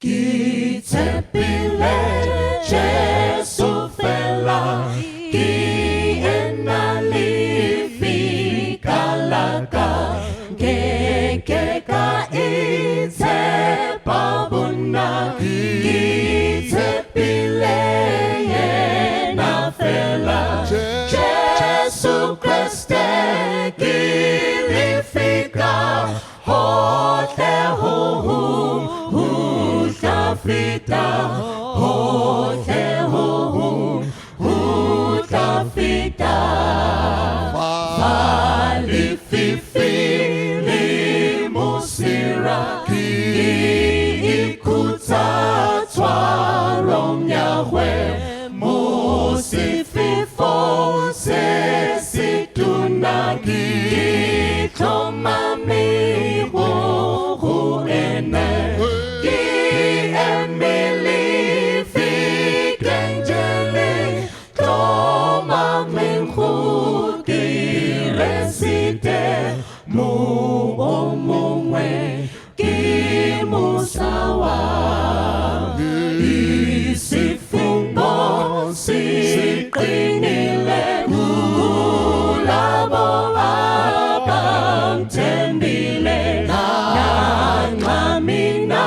Kitepile Jesu fela Kienalifika laka Kekeka ite pabuna Kitepile yena fela Jesu Christe kilifika Hote huhu Hutafita Hote huhu Hutafita Falififili musira Kiikutatwa rong Yahweh Musififo sesituna Kitomami hu ene Emily Fikengele Toma Menhu Kiresite Mu omumwe Kimusawa Isifungo Siklinile Ulabo Abang Tembile Nangmamina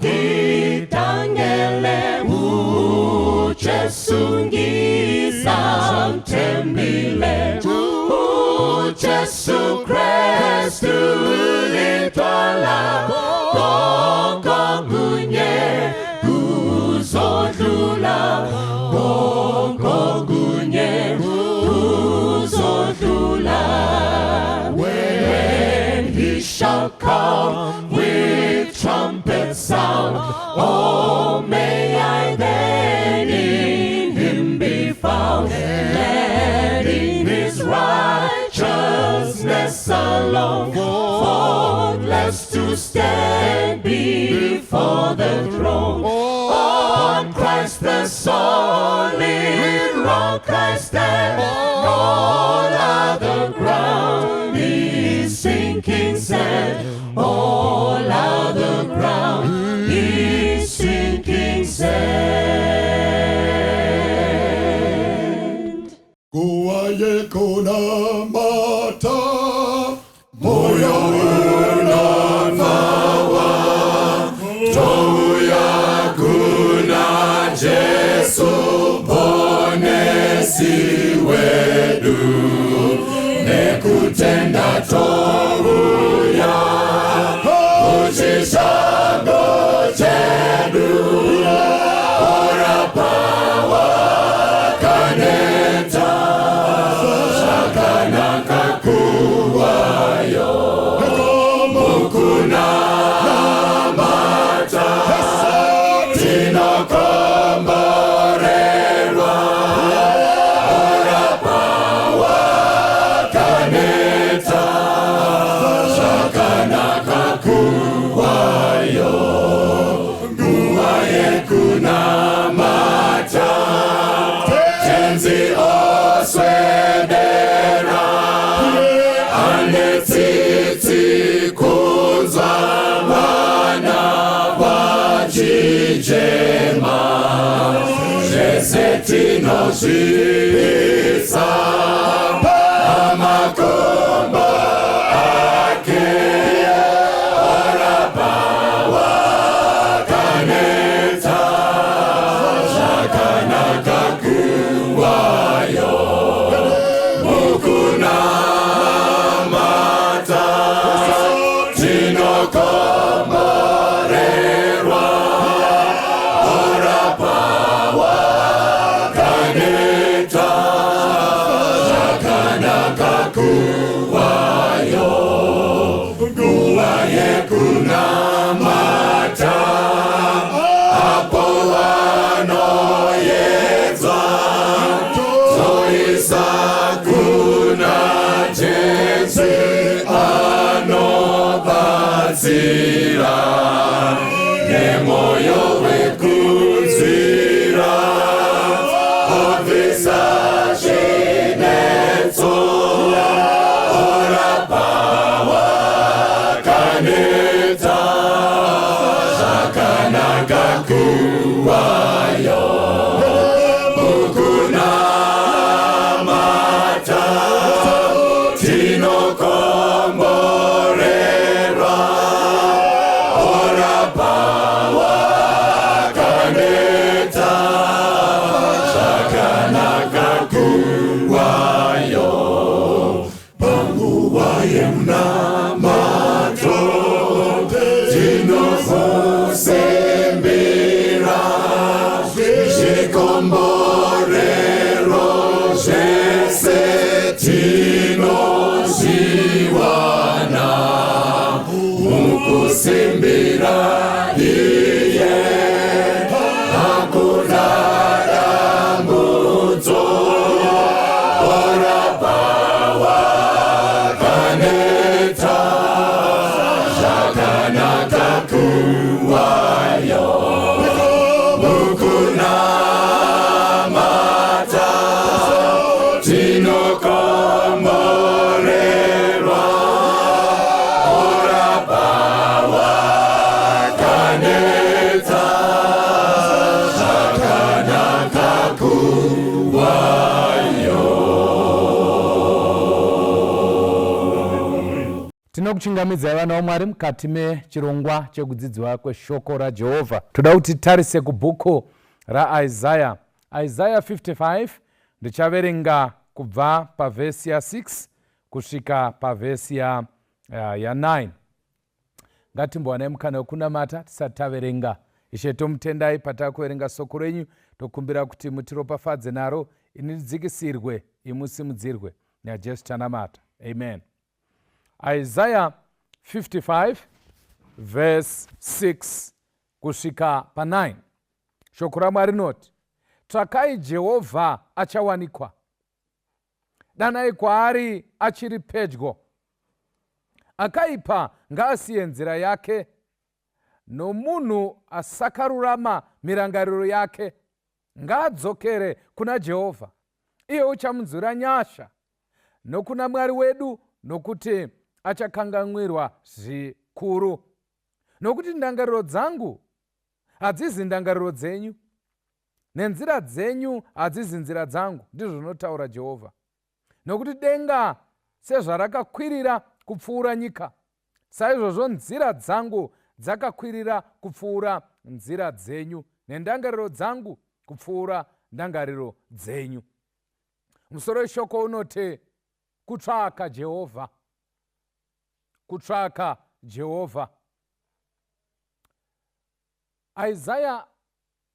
Ditangele Jesungiza Tembile Jesu Kristu litwala Koko gunye Uzodula Koko gunye Uzodula When he shall come with trumpet sound Oh may I then in him be found Letting his righteousness alone Faultless to stand before the throne On Christ the solid rock I stand All other ground is sinking sand All other ground is sinking sand Kuwaye kuna mata Moyo unanawa Toya kuna Jesu Bonesi wedu Nekutenda toya Ujishago chedu Ora pawa kaneta Shakana kakuwayo Mukuna mata Tino komborerwa Ora pawa kaneta Shakana kakuwayo Nguwaye kuna mata Tenzi oswedera Anetiti kunzwa wana wajijema Jesetino jisa Amakomba ake Orabawa kaneta Shakana kakuwayo Mukuna mata Tino komorerwa Orapawa kaneta Shakana kakuwayo Nguwaye kuna mata Apo anoyezwa Zoisa kuna Jesu anobatsira Nemoyo wekuzira Obvisa shinetso Ora pawa kaneta Shakana chakanaka kuwayo mukunamata tinokomborerwa orapa wakaneta chakanaka kuwayo panguva yemunamato tinosembera zvikomborero zvese tinozviwana mukusembera iye hakuna dambudzo orapa wakaneta chakanaka kuwayo mukunamata tinokomborerwa orapa wakaneta chakanaka kuwayo. Tinokuchingamidzai vana vaMwari mukati mechirongwa chekudzidziwa kweshoko raJehovha. Toda kuti tarise kubhuku raIsaiah. Isaiah 55 ndichaverenga kubva pavhesi ya6 kusvika pavhesi ya9. Ngatimbowanai mukana wekunamata tisati taverenga. Ishe tomutendai pataakuverenga soko renyu, tokumbira kuti mutiropafadze naro, ini ndidzikisirwe, imusimudzirwe. NaJesu tanamata. Amen. Isaiah 55 verse 6 kusvika pa9. Shoko raMwari rinoti, tsvakai Jehovha achawanikwa, danai kwaari achiri pedyo. Akaipa ngaasiye nzira yake, nomunhu asakarurama mirangariro yake ngaadzokere kuna Jehovha. Iye uchamunzwira nyasha nokuna Mwari wedu, nokuti achakanganwirwa zvikuru. Nokuti ndangariro dzangu hadzizi ndangariro dzenyu, nenzira dzenyu hadzizi nzira dzangu, ndizvo zvinotaura Jehovha. Nokuti denga sezvarakakwirira kupfuura nyika, saizvozvo nzira dzangu dzakakwirira kupfuura nzira dzenyu, nendangariro dzangu kupfuura ndangariro dzenyu. Musoro weshoko unoti kutsvaka Jehovha. Kutsvaka Jehovha. Isaiah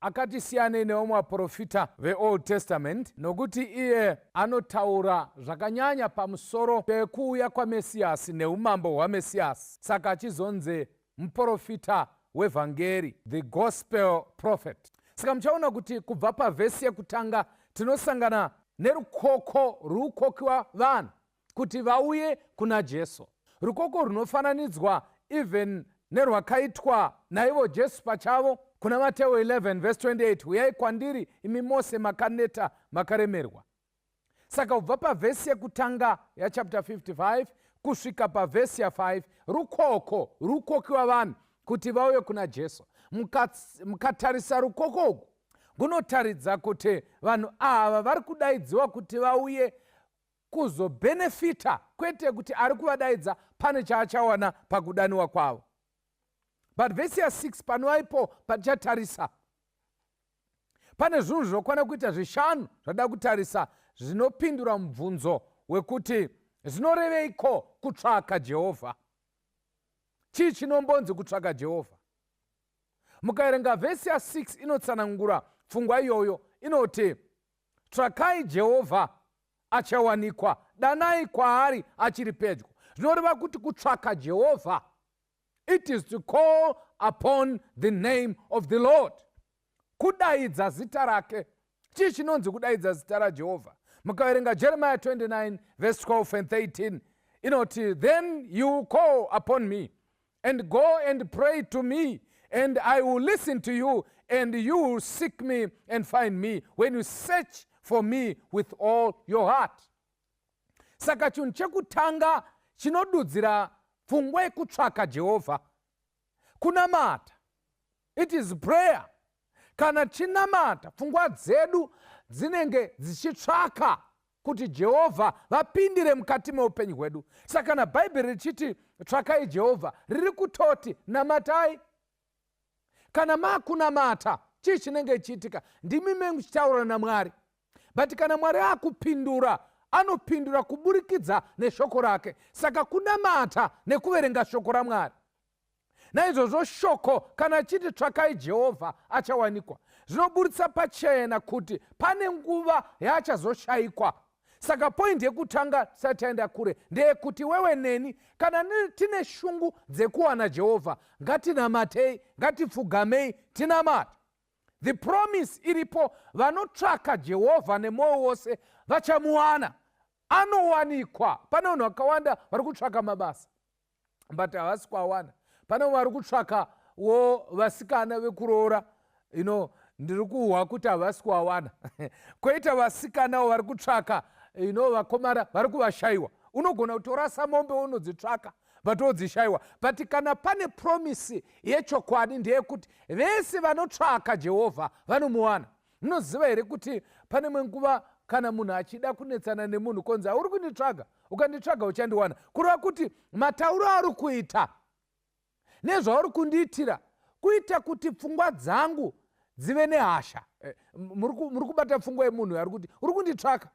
akati siyanei nevamwe vaprofita veOld Testament, nokuti iye anotaura zvakanyanya pamusoro pekuuya kwaMesiyasi neumambo hwaMesiyasi. Saka achizonzi muprofita wevhangeri, the gospel prophet. Saka muchaona kuti kubva pavhesi yekutanga tinosangana nerukoko runokokiwa vanhu kuti vauye kuna Jesu. Rukoko runofananidzwa even nerwakaitwa naivo Jesu pachavo kuna Mateo 11 verse 28, uyai kwandiri imi mose makaneta makaremerwa. Saka kubva pavhesi yekutanga yachapter 55 kusvika pavhesi ya5, rukoko runokokiwa vanhu kuti vauye kuna Jesu. Mukatarisa rukoko uku gunotaridza kuti vanhu ava vari kudaidziwa kuti vauye kuzobhenefita, kwete kuti ari kuvadaidza pane chaachawana pakudaniwa kwavo. But vhesi ya6 panowaipo patichatarisa, pane zvinhu zvinokwana kuita 5 zvada kutarisa zvinopindura mubvunzo wekuti zvinoreveiko kutsvaka Jehovha. Chii chinombonzi kutsvaka Jehovha? Mukaerenga vhesi ya6 inotsanangura pfungwa iyoyo, inoti tsvakai Jehovha achawanikwa, danai kwaari achiri pedyo. Zvinoreva kuti kutsvaka Jehovha, it is to call upon the name of the Lord. Kudaidza zita rake. Chii chinonzi kudaidza zita raJehovha? Mukaverenga Jeremiah 29 verse 12 and 13, inoti, then you call upon me and go and pray to me, and I will listen to you, and you will seek me and find me when you search for me with all your heart. Saka chinhu chekutanga chinodudzira pfungwa yekutsvaka Jehovha, kunamata. It is prayer. Kana tinamata, pfungwa dzedu dzinenge dzichitsvaka kuti Jehovha vapindire mukati meupenyu hwedu. Saka kana Bhaibheri richiti tsvakai Jehovha, riri kutoti namatai. Kana makunamata, chii chinenge chiitika? Ndimi muchitaura naMwari. But kana Mwari akupindura, anopindura kuburikidza neshoko rake. Saka kunamata nekuverenga shoko raMwari. Naizvozvo shoko kana chiti tsvakai Jehovha achawanikwa, zvinoburitsa pachena kuti pane nguva yachazoshayikwa. Saka point yekutanga tisati taenda kure ndeyekuti wewe neni kana tine shungu dzekuwana Jehovha, ngatinamatei, ngatipfugamei, tinamata. The promise iripo, vanotsvaka Jehovha nemwoyo wose vachamuwana, anowanikwa. Pane vanhu vakawanda vari kutsvaka mabasa but havasi kuawana. Pane vari kutsvaka vasikana vekuroora, ndiri kuhwa kuti havasi kuawana. Koita vasikanawo vari kutsvaka vakomana vari kuvashayiwa. Unogona kutorasa mombe unodzitsvaka but wodzishayiwa. But kana pane promisi yechokwadi ndeyekuti vese vanotsvaka Jehovha vanomuwana. Munoziva here kuti pane mwenguva kana munhu achida kunetsana nemunhu konzi uri kunditsvaga, ukanditsvaga uchandiwana, kureva kuti matauro ari kuita nezvauri kundiitira kuita kuti pfungwa dzangu dzive nehasha. Muri kubata pfungwa yemunhu ari kuti uri kunditsvaka,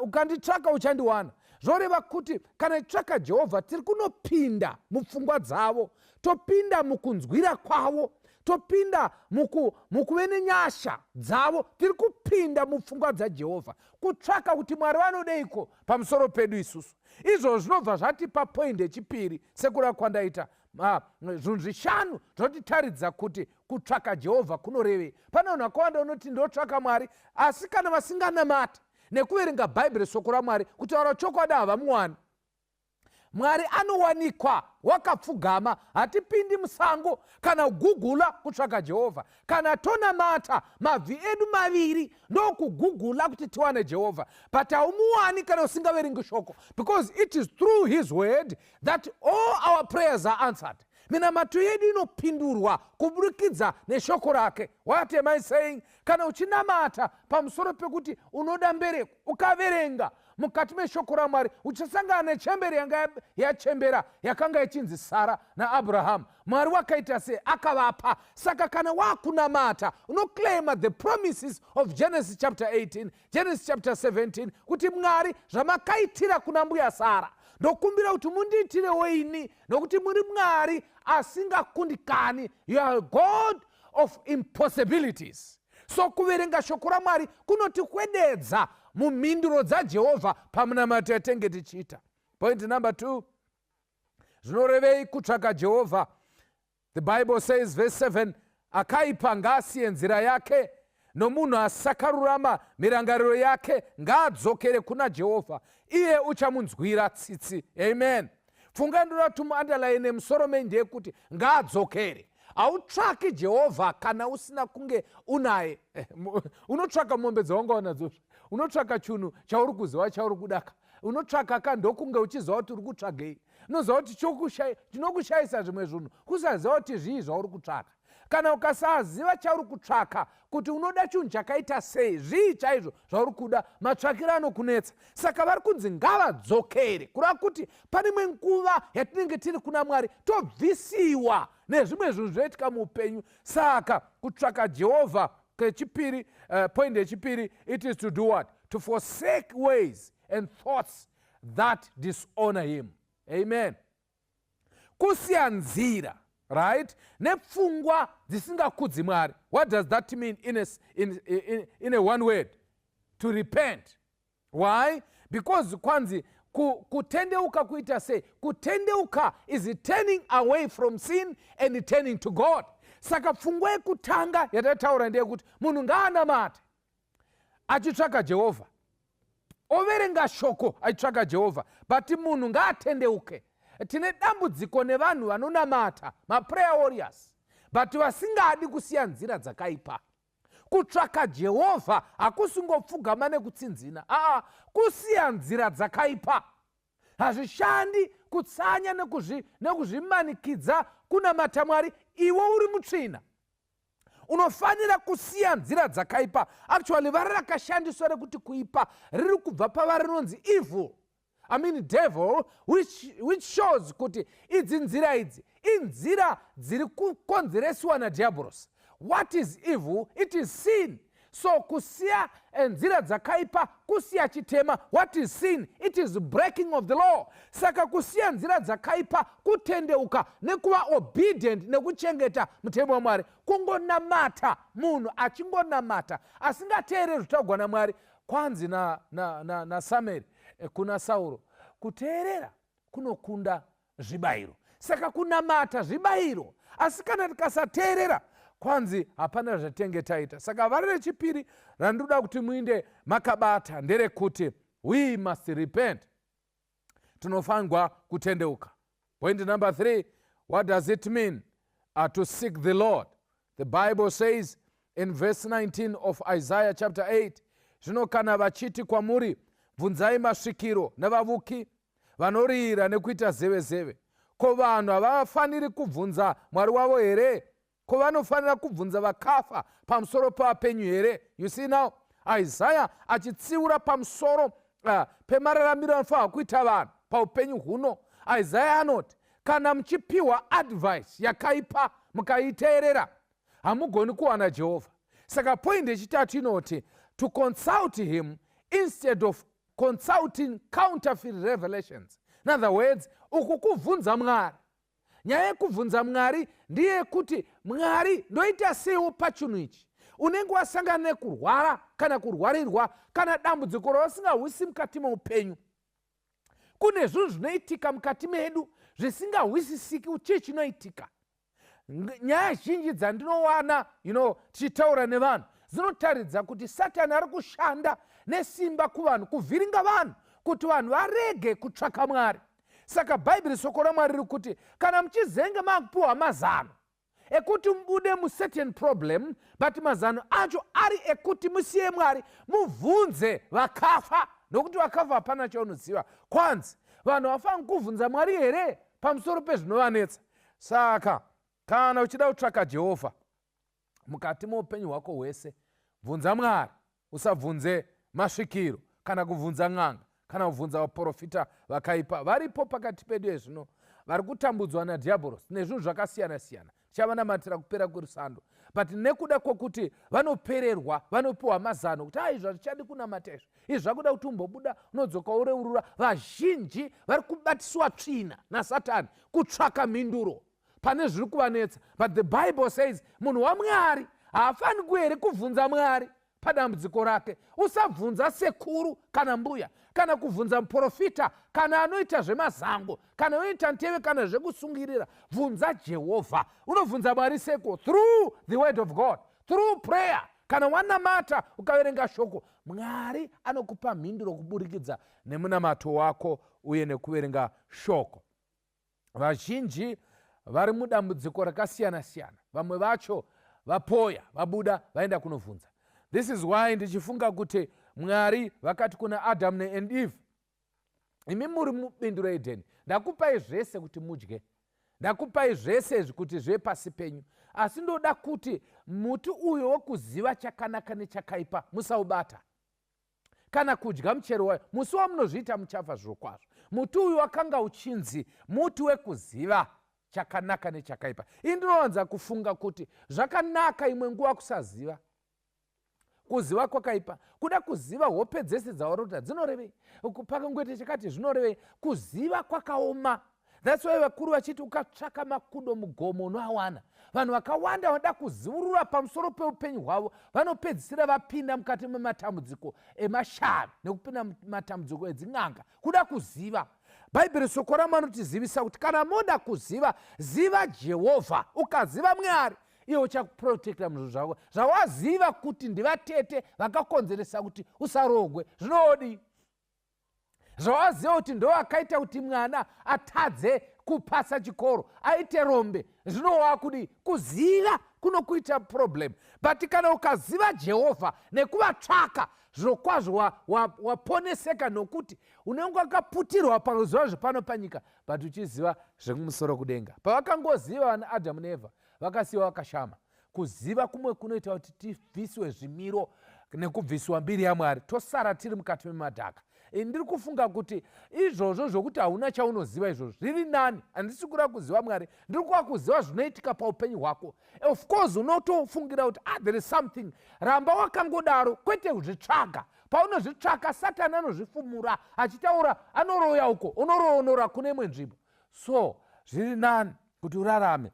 ukanditsvaka uchandiwana. Zvoreva kuti kana titsvaka Jehovha tiri kunopinda mupfungwa dzavo, topinda mukunzwira kwavo, topinda mukuve nenyasha dzavo, tiri kupinda mupfungwa dzaJehovha kutsvaka kuti Mwari vanodeiko pamusoro pedu isusu. Izvo zvinobva zvatipa point yechipiri sekura kwandaita zvinhu zvishanu zvotitaridza kuti kutsvaka Jehovha kunorevei. Pane vanhu vakawanda unoti ndotsvaka Mwari, asi kana vasinganamata nekuverenga Bhaibheri, shoko raMwari, kutaura chokwadi havamuwani. Mwari anowanikwa wakapfugama. Hatipindi musango kana kugugula kutsvaka Jehovha. Kana tonamata, mabvi edu maviri ndokugugula kuti tiwane Jehovha. But haumuwani kana usingaverengi shoko, because it is through his word that all our prayers are answered. Minamato yedu inopindurwa kuburikidza neshoko rake. What am I saying? Kana uchinamata pamusoro pekuti unoda mbereko, ukaverenga mukati meshoko raMwari, uchasangana nechemberi yanga yachembera yakanga ichinzi Sara naAbraham. Mwari wakaita sei? Akavapa. Saka kana wakunamata unoclaima the promises of Genesis chapter 18, Genesis chapter 17, kuti Mwari zvamakaitira kuna mbuya Sara ndokumbira kuti mundiitirewo ini, nokuti muri Mwari asingakundikani. You are a God of impossibilities. So kuverenga shoko raMwari kunotikwededza mumhinduro dzaJehovha pamunamato yatenge tichiita. Point number 2, zvinorevei kutsvaka Jehovha? The Bible says, verse 7, akaipa ngaasiye nzira yake, nomunhu asakarurama mirangariro yake ngaadzokere kuna Jehovha, iye uchamunzwira tsitsi. Amen. Pfunga ndoda tumuandalaine musoro menyu ndeyekuti ngaadzokere. Hautsvaki Jehovha kana usina kunge unaye. Unotsvaka mombe dzaungaona dzozvo, unotsvaka chunhu chauri kuziva chauri kudaka, unotsvaka kandokunge uchiziva kuti uri kutsvagei. Unoziva kuti chinokushayisa zvimwe zvinhu kusaziva kuti zvii zvauri kutsvaka. Kana ukasaziva chauri kutsvaka kuti unoda chinhu chakaita sei, zvii chaizvo zvauri kuda, matsvakiro anokunetsa. Saka vari kunzi ngavadzokere, kureva kuti pane imwe nguva yatinenge tiri kuna Mwari tobvisiwa nezvimwe zvinhu zvinoitika muupenyu. Saka kutsvaka Jehovha kechipiri, point yechipiri, it is to do what? To forsake ways and thoughts that dishonor him. Amen. Kusiya nzira, right, nepfungwa dzisingakudzi Mwari. What does that mean in a one word? To repent. Why? Because kwanzi kutendeuka kuita sei? Kutendeuka is turning away from sin and turning to God. Saka pfungwa yekutanga yatataura ndeyekuti munhu ngaanamate achitsvaka Jehovha, overenga shoko achitsvaka Jehovha, but munhu ngaatendeuke. Tine dambudziko nevanhu vanonamata, maprayer warriors, but vasingadi kusiya nzira dzakaipa. Kutsvaka Jehovha hakusingopfugama nekutsinzina, kusiya nzira dzakaipa. Hazvishandi kutsanya nekuzvimanikidza kunamata Mwari iwe uri mutsvina. unofanira kusiya nzira dzakaipa. Actually vari rakashandiswa rekuti kuipa riri kubva pavari rinonzi evil, I mean devil, which shows kuti idzi nzira idzi inzira dziri kukonzereswa nadiabolos. What is evil? It is sin. So kusiya nzira dzakaipa, kusiya chitema. What is sin? It is breaking of the law. Saka kusiya nzira dzakaipa, kutendeuka nekuva obedient nekuchengeta mutemo waMwari, kungonamata munhu achingonamata asingateereri zvitaugwa naMwari. Kwanzi na Samueri kuna Sauro, kuteerera kunokunda zvibayiro. Saka kunamata zvibayiro, asi kana tikasateerera kwanzi hapana zvatenge taita. Saka vari rechipiri randoda kuti muinde makabata nderekuti we must repent. Tinofanirwa kutendeuka. Point number 3, what does it mean to seek the Lord? The Bible says in verse 19 of Isaiah chapter 8, zvino kana vachiti kwamuri, bvunzai masvikiro navavuki vanorira nekuita zevezeve, ko vanhu havafaniri kubvunza Mwari wavo here? Ko vanofanira kubvunza vakafa pamusoro pavapenyu here? You see now, Isaiah achitsiura pamusoro pemararamiro anofanira kuita vanhu paupenyu huno. Isaiah anoti kana muchipiwa advice yakaipa mukaiteerera, hamugoni kuwana Jehovha. Saka point yechitatu inoti to consult him instead of consulting counterfeit revelations. In other words, uku kuvhunza Mwari. Nyaya yekuvhunza Mwari ndiye kuti Mwari ndoita seiwo pachinhu ichi. Unenge wasangana nekurwara kana kurwarirwa kana dambudziko rausingahwisi mukati meupenyu. Kune zvinhu zvinoitika mukati medu zvisingahwisisiki chii chinoitika. Nyaya zhinji dzandinowana tichitaura nevanhu dzinotaridza kuti Satani ari kushanda nesimba kuvanhu, kuvhiringa vanhu kuti vanhu varege kutsvaka Mwari. Saka Bhaibheri soko raMwari riri kuti kana muchizenge mapuwa mazano ekuti mubude mucertain problem, but mazano acho ari ekuti musiye Mwari, mubvunze vakafa, nokuti vakafa hapana chaunoziva. Kwanzi vanhu vafanira kuvhunza Mwari here pamusoro pezvinovanetsa. Saka kana uchida kutsvaka Jehovha mukati meupenyu hwako hwese, bvunza Mwari. Usabvunze masvikiro kana kubvunza n'anga kana kubvunza vaprofita vakaipa. Varipo pakati pedu zvino vari kutambudzwa nadhiabolos nezvinhu zvakasiyana siyana. Tichava kupera kwerusando, but nekuda kwokuti vanopererwa, vanopiwa mazano kuti izvi hazvichadi kunamata izvi, izvi zvakuda kuti umbobuda unodzoka ureurura. Vazhinji vari kubatiswa tsvina naSatani kutsvaka mhinduro pane zviri kuvanetsa. But the Bible says munhu waMwari haafaniri kuhere kubvunza Mwari padambudziko rake. Usabvunza sekuru kana mbuya kana kubvunza muprofita kana anoita zvemazango kana anoita nteve kana zvekusungirira. Bvunza Jehovha. Unobvunza Mwari seko? Through the word of God, through prayer. Kana wanamata ukaverenga shoko, Mwari anokupa mhinduro kuburikidza nemunamato wako uye nekuverenga shoko. Vazhinji vari mudambudziko rakasiyana siyana. Vamwe vacho vapoya, vabuda, vaenda kunovhunza. This is why ndichifunga kuti Mwari vakati kuna Adam and Eve, imi muri mubindu reEdheni, ndakupai zvese kuti mudye, ndakupai zvese izvi kuti zvive pasi penyu, asi ndoda kuti muti uyo wokuziva chakanaka nechakaipa musaubata. Kana kudya muchero wayo, musi wamunozviita muchafa zvirokwazvo. Muti uyu wakanga uchinzi muti wekuziva chakanaka nechakaipa. Ini ndinowanza kufunga kuti zvakanaka imwe nguva kusaziva. Kuziva kwakaipa. Kuda kuziva hope dzese dzaurota dzinorevei, pakangwete chakati zvinorevei. Kuziva kwakaoma. That's why vakuru vachiti ukatsvaka makudo mugomo unoawana. Vanhu vakawanda vanoda kuziurura pamusoro peupenyu hwavo vanopedzisira vapinda mukati mematambudziko emashavi nekupinda matambudziko edzin'anga kuda kuziva. Bhaibheri soko raMwari rinotizivisa kuti kana moda kuziva, ziva Jehovha. Ukaziva Mwari, iwe uchakuprotekta muzvinhu zvako zvawaziva kuti ndivatete vakakonzeresa kuti usarogwe. Zvinodi zvawaziva kuti ndo akaita kuti mwana atadze kupasa chikoro, aite rombe. Zvinova kudi kuziva kunokuita problem. But kana ukaziva Jehovha nekuvatsvaka, zvirokwazvo waponeseka, nokuti unenge wakaputirwa pazuva zvepano panyika, but uchiziva zvekumusoro kudenga. Pavakangoziva vana Adamu neEvha vakasiyiwa vakashama. kuziva kumwe kunoita kuti tibviswe zvimiro nekubviswa mbiri yaMwari, tosara tiri mukati memadhaka. Ndiri kufunga kuti izvozvo zvokuti hauna chaunoziva izvozvo zviri nani. Handisi kuda kuziva Mwari, ndiri kuda kuziva zvinoitika paupenyu hwako. Of course unotofungira kuti there is something. Ramba wakangodaro, kwete kuzvitsvaga. Paunozvitsvaga Satani anozvifumura achitaura, anoroya uko, unoroonora kune imwe nzvimbo. So zviri nani kuti urarame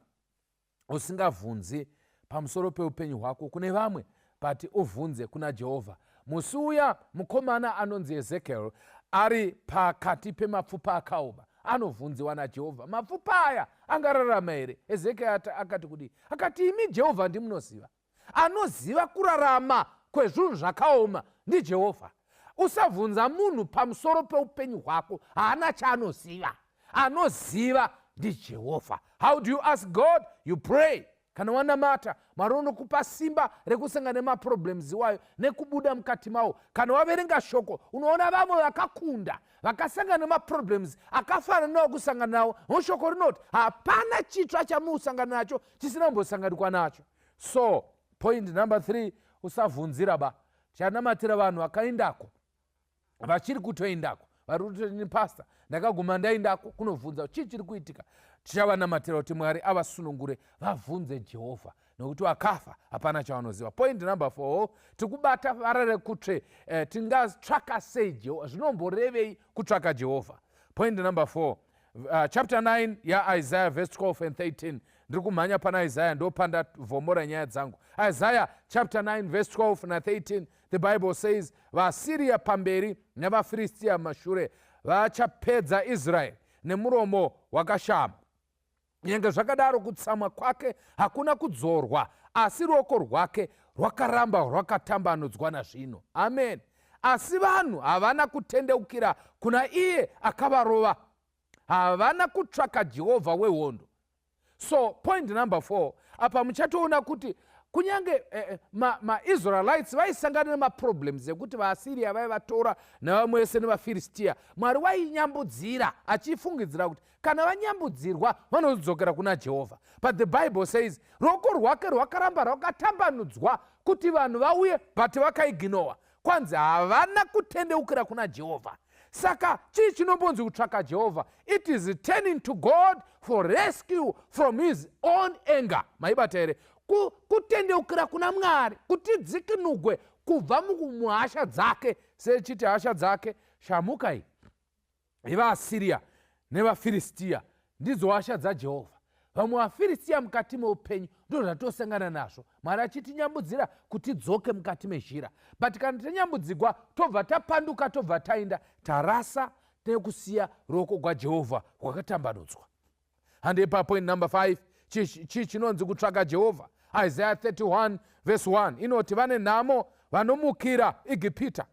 usingabvunzi pamusoro peupenyu hwako kune vamwe, but ubvunze kuna Jehovha. Musi uya mukomana anonzi Ezekiel ari pakati pemapfupa akaoma, anovhunziwa naJehovha, mapfupa aya angararama here? Ezekiel akati kudii? Akati, imi Jehovha ndimunoziva. Anoziva kurarama kwezvinhu zvakaoma ndiJehovha. Usabvunza munhu pamusoro peupenyu hwako, haana chaanoziva. Anoziva ndiJehovha. How do you ask God? You pray. Kana wanamata, Mwari unokupa simba rekusangana nemaproblems iwayo nekubuda mukati mawo. Kana waverenga shoko, unoona vamwe vakakunda, vakasangana nemaproblems akafanana nawo kusangana nawo. Shoko rinoti hapana chitsva chamusangana nacho chisina kumbosanganikwa nacho. So point number 3, usabvunzira ba. Chanamatira vanhu vakaendako, vachiri kutoendako, vari kuti ni pastor ndakaguma ndaendako kunovhunza chii chiri kuitika. Tichavanamatirira kuti Mwari avasunungure vabvunze Jehovha, nokuti vakafa hapana chavanoziva. Point number 4, tikubata vara rekutsve tingatsvaka sei Jehovha, zvinomborevei kutsvaka Jehovha. Point number 4, chapter 9 yaIsaiah verse 12 and 13. Ndiri kumhanya pana Isaiah, ndopanda vhomora nyaya dzangu. Isaiah chapter 9 verse 12 na 13, the Bible says, vaSiria pamberi nevaFiristia mashure vachapedza Israeri nemuromo wakashama. Nyenge zvakadaro kutsamwa kwake hakuna kudzorwa, asi ruoko rwake rwakaramba rwakatambanudzwa nazvino. Amen. Asi vanhu havana kutendeukira kuna iye akavarova, havana kutsvaka Jehovha wehondo. So point number 4, apa muchatoona kuti kunyange maIsraelites vaisangana nemaproblems ekuti vaAsiria vaivatora navamwe vese nevaFiristia, Mwari wainyambudzira achifungidzira kuti kana vanyambudzirwa vanodzokera kuna Jehovha. But the Bible says ruoko rwake rwakaramba rwakatambanudzwa kuti vanhu vauye, but vakaignora. Kwanzi havana kutendeukira kuna Jehovha. Saka chii chinombonzi kutsvaka Jehovha? It is turning to God for rescue from his own anger. Maibata here? Kutendeukira kuna Mwari kuti dzikinugwe kubva muhasha dzake. Sechiti hasha dzake shamukai nevaAsiria nevaFiristia ndidzo hasha dzaJehovha. Vamwe vaFiristia mukati meupenyu ndo zvatosangana nazvo. Mwari achitinyambudzira kuti tidzoke mukati mezhira, but kana tanyambudzigwa tobva tapanduka, tobva taenda tarasa nekusiya ruoko rwaJehovha rwakatambanudzwa. Handepa point number 5, chii chinonzi kutsvaka Jehovha. Isaiah 31 verse 1 inoti, vane nhamo vanomukira Igipita,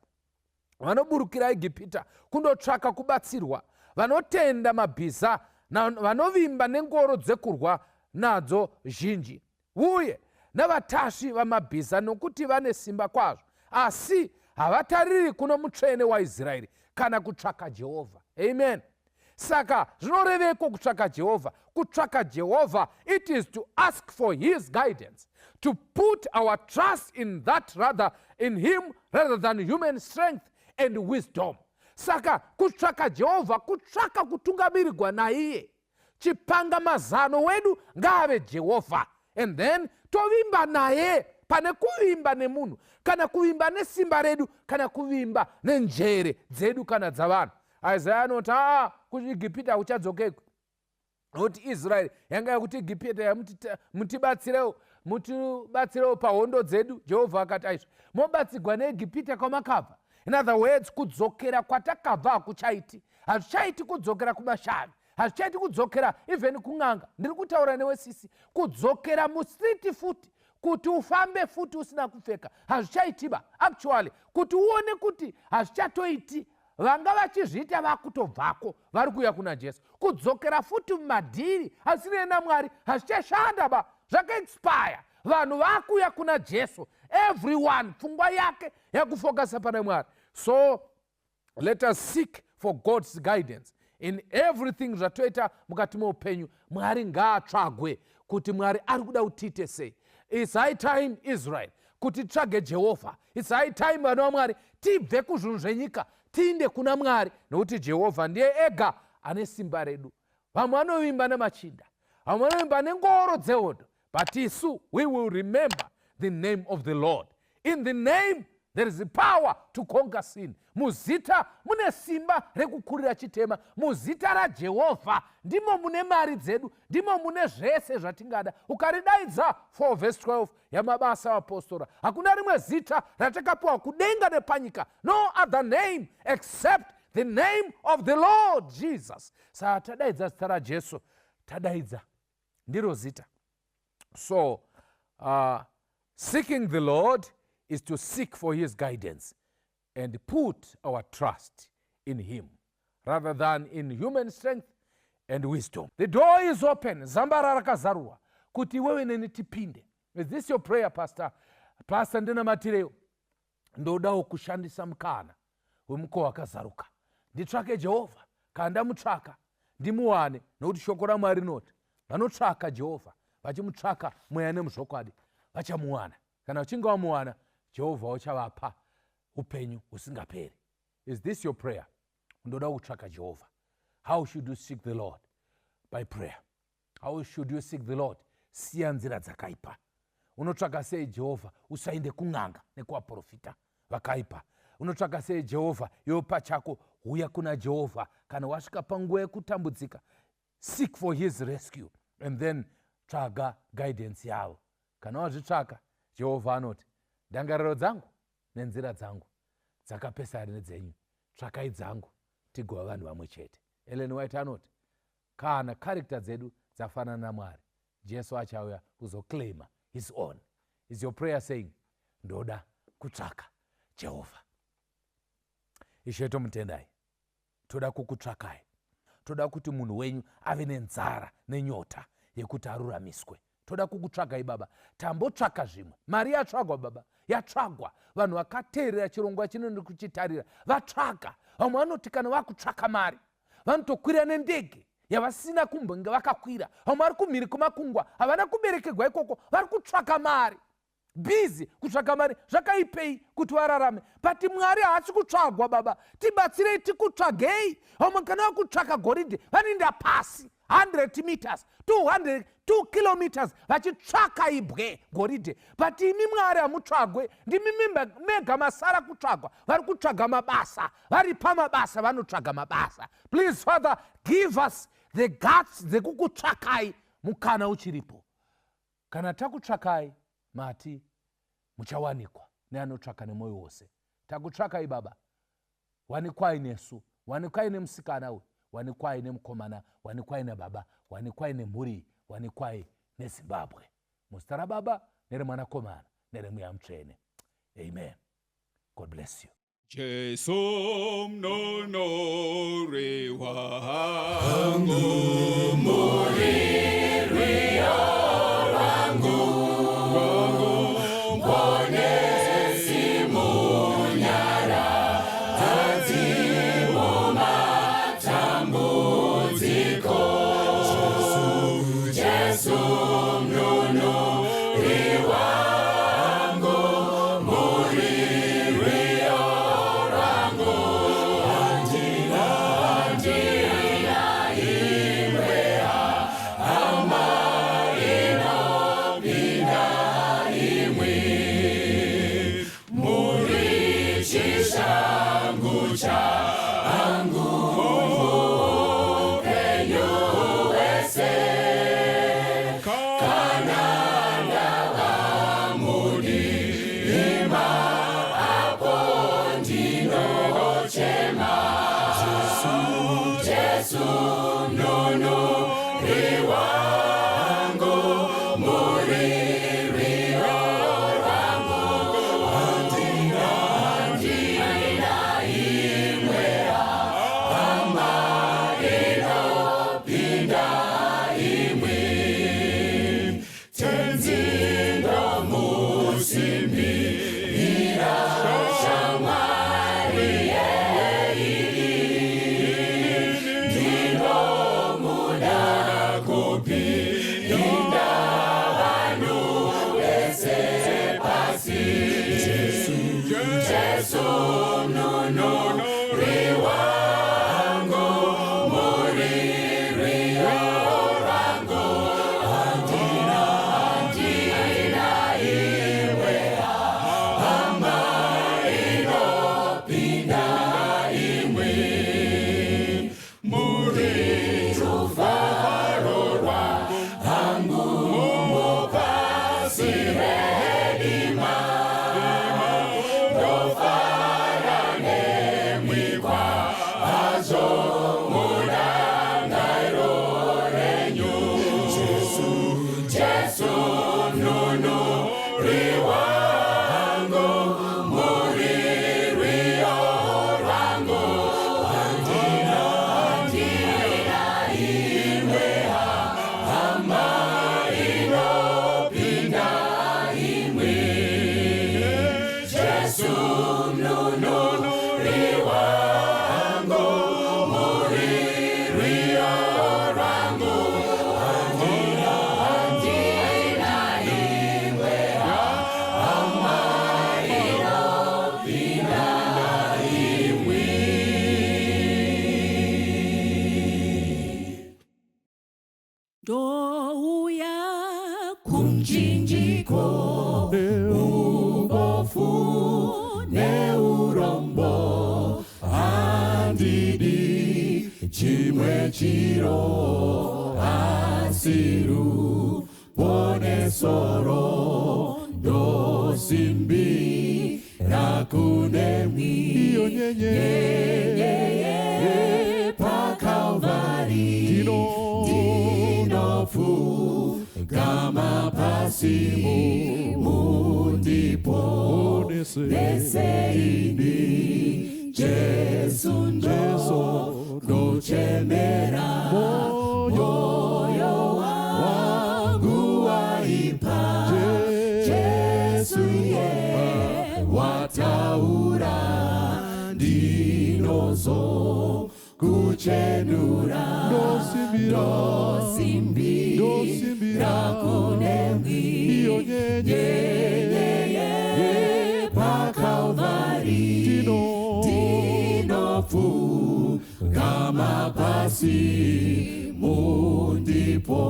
vanoburukira Igipita kundotsvaka kubatsirwa, vanotenda mabhiza, vanovimba nengoro dzekurwa nadzo zhinji, uye navatasvi vamabhiza, nokuti vane simba kwazvo, asi havatariri kuno mutsvene waIsraeri kana kutsvaka Jehovha. Amen. Saka zvinoreveko kutsvaka Jehovha? Kutsvaka Jehovha, it is to ask for his guidance, to put our trust in that rather in him rather than human strength and wisdom. Saka kutsvaka Jehovha, kutsvaka kutungamirirwa naiye. Chipanga mazano wedu ngave Jehovha, and then tovimba naye pane kuvimba nemunhu, kana kuvimba nesimba redu, kana kuvimba nenjere dzedu kana dzavanhu. Isaiah anoti kuIgipita hakuchadzokeko, nokuti Israeri yanga yakuti Igipita mutibatsirewo pahondo dzedu. Jehovha akati aizvo, mobatsirwa neIgipita kwamakabva. In other words, kudzokera kwatakabva hakuchaiti. Hazvichaiti kudzokera kumashavi, hazvichaiti kudzokera even kun'anga. Ndiri kutaura newe sisi, kudzokera mustriti futi, kuti ufambe futi usina kupfeka, hazvichaitiba. Actually, kuti uone kuti hazvichatoiti, vanga vachizviita vakutobvako vari kuuya kuna Jesu. Kudzokera futi mumadhiri asina naMwari hazvichashanda ba, zvakaexpire. Vanhu vakuuya kuna Jesu, everyone pfungwa yake yakufokasa pana Mwari. So let us seek for God's guidance in everything zvatoita mukati meupenyu. Mwari ngaatsvagwe kuti Mwari ari kuda kuti tiite sei. It's high time, Israel, kuti tsvage Jehovha. It's high time, vana vaMwari, tibve kuzvinhu zvenyika tiinde kuna Mwari, nokuti Jehovha ndiye ega ane simba redu. Vamwe vanovimba nemachinda, vamwe vanovimba nengoro dzehondo, but isu, we will remember the name of the Lord. In the name there is the power to conquer sin. Muzita mune simba rekukurira chitema. Muzita raJehovha ndimo mune mari dzedu, ndimo mune zvese zvatingada. Ukaridaidza 4 verse 12 yamabasa apostora, hakuna rimwe zita ratakapiwa kudenga nepanyika. No other name except the name of the Lord Jesus. Saka tadaidza zita raJesu, tadaidza ndiro zita. So seeking the Lord is to seek for his guidance and put our trust in him rather than in human strength and wisdom. The door is open. Zambara rakazarwa kuti wewe neni tipinde. Is this your prayer, Pastor? Pastor ndina matireo ndodawo kushandisa mkana wemuko wakazaruka. Nditsvake Jehovha, kanda mutsvaka ndimuwane, nokuti shoko raMwari rinoti vanotsvaka Jehovha vachimutsvaka mweya nemuzvokwadi vachamuwana. Kana uchinge wamuwana, Jehovha uchavapa upenyu usingaperi. Is this your prayer? Ndoda kutsvaka Jehovha. How should you seek the Lord? By prayer. How should you seek the Lord? Siya nzira dzakaipa. Unotsvaka sei Jehovha? Usainde kun'anga nekuvaprofita vakaipa. Unotsvaka sei Jehovha? Iwe pachako huya kuna Jehovha kana wasvika panguva yekutambudzika. Seek for his rescue and then tsvaga guidance yavo. Kana wazvitsvaka, Jehovha anoti ndangariro dzangu nenzira dzangu dzakapesana nedzenyu, tsvakai dzangu tigova vanhu vamwe chete. Ellen White anoti kana character dzedu dzafanana naMwari, Jesu achauya kuzoclaima his own. Is your prayer saying ndoda kutsvaka Jehovha? Ishe tomutendai, toda kukutsvakai, toda kuti munhu wenyu ave nenzara nenyota yekuti aruramiswe. Toda kukutsvagai Baba. Tambotsvaka zvimwe. Mari yatsvagwa Baba, yatsvagwa. Vanhu vakateerera chirongwa chinoenda kuchitarira vatsvaka. Vamwe vanoti kana vakutsvaka mari vanotokwira nendege yavasina kumbonge vakakwira. Vamwe vari kumhiri kwemakungwa havana kuberekerwa ikoko, vari kutsvaka mari. Busy kutsvaka mari. Zvakaipei kuti vararame? But Mwari haasi kutsvagwa Baba. Tibatsirei tikutsvagei. Vamwe kana vakutsvaka goridhe vanoenda pasi 100 meters, 2 kilometers vachitsvaka ibwe goridhe. But imi Mwari hamutsvagwe. Ndimi mega masara kutsvagwa. Vari kutsvaga mabasa, vari pamabasa vanotsvaga mabasa. Please Father, give us the guts dzekukutsvakai mukana uchiripo. Kana takutsvakai mati muchawanikwa neanotsvaka nemwoyo wose. Takutsvakai Baba, wanikwai nesu, wanikwai nemusikana uyu, wanikwai nemukomana, wanikwai nebaba, wanikwai nemhuri, wanikwai neZimbabwe. Muzita raBaba neremwanakomana neremweya mutsvene. Amen. God bless you. Jesu mnonore wangu, muriri wangu, Jesu mnunuri wangu, muririo rangu, andina iwe amairo pinda imwe, muritu faro rangu mukasire dima, dofarane mwikwa azo mudangairo renyu. Jesu mnunuri wangu, muririo rangu, andina iwe amairo pinda imwe. Jesu mnunuri wangu, muririo rangu, andina iwe amairo pinda imwe. Douya kumchinjiko, ubofu neurombo, andidi chimwe chiro asiru pone soro, dosimbi rakunemi ye pa Calvary, dinofu kama pasimu mundipo neseini. Jesu ndo dochemera moyo wangu waipa. Jesu ye wataura ndinozo kuchenura, dosimbira kunemi ye pa Calvary, dinofu kama pasi mundipo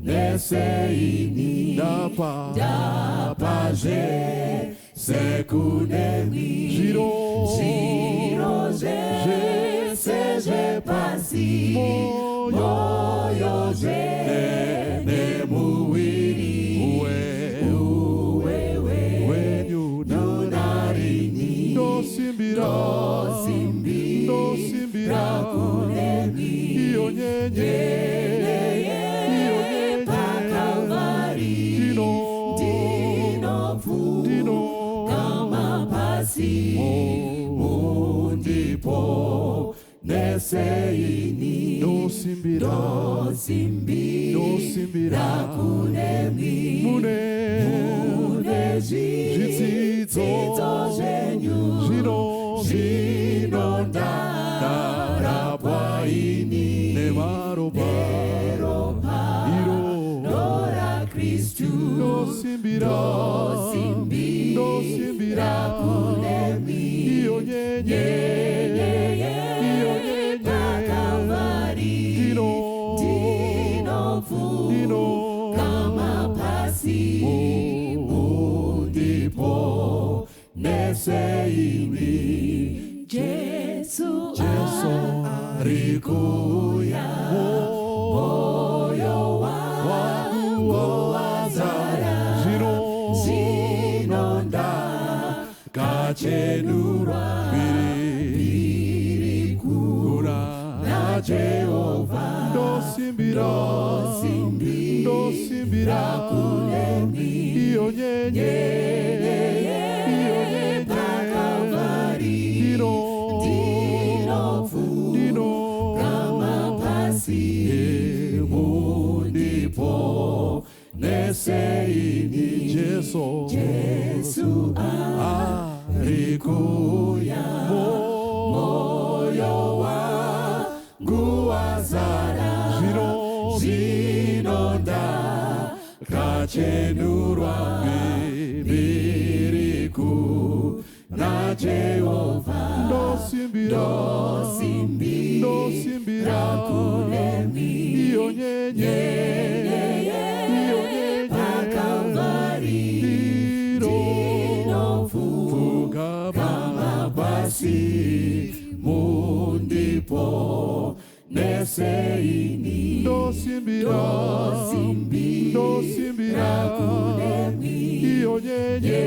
neseini, dapaje sekunemi giroje seje pasi moyo je nemuiri uwe nyunarini, dosimbira kunemi ye pa Calvary, dinofu kama pasi mundipo neseini, dosimbira kunemi mune zitsitso zenyu zvinondarapwaini nemaropa lora Kristu, dosimbira kunemi ye pa Calvary, dinofu kama pasi mundipo neseini. Jesu arikuya, moyo wangu wazara, zinonda kachenurwa birikura na Jehova, dosimbira kunemi ye pa Calvary, dinofu kama pasi mundipo neseini. Jesu arikuya, moyo wangu wazara, zinonda kachenurwa biriku na Jehova ndosimbira iyo nyenye Kalvari ndinovuga basi mundipo neseini ndosimbira iyo nyenye